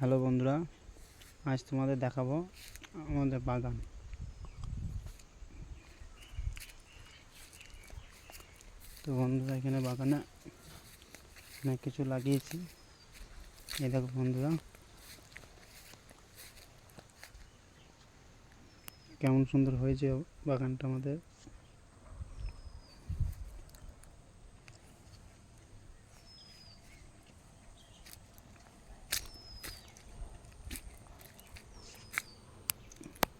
Hello বন্ধুরা, আজ তোমাদের দেখাবো আমাদের বাগান। তো বন্ধুরা, এখানে বাগানে অনেক কিছু লাগিয়েছি। এই দেখো বন্ধুরা, কেমন সুন্দর হয়েছে বাগানটা আমাদের।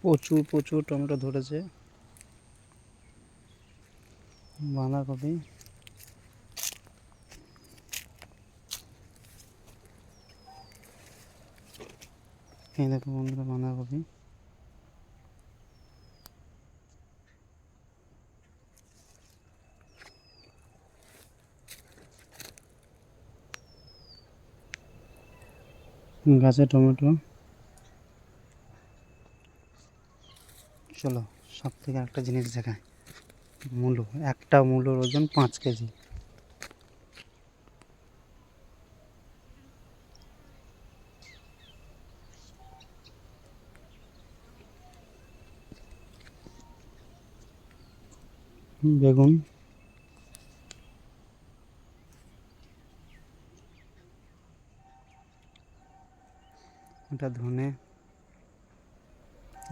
প্রচুর প্রচুর টমেটো ধরেছে। বাঁধাকপি, এই দেখো বন্ধুরা, বাঁধাকপি। গাছে টমেটো। চলো, সব থেকে একটা জিনিস দেখায়। মূলো, একটা মূলোর ওজন 5 কেজি। বেগুন, এটা ধনে।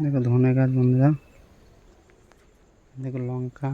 দেখো ধনে গাছ বন্ধুরা, দেখো লঙ্কা।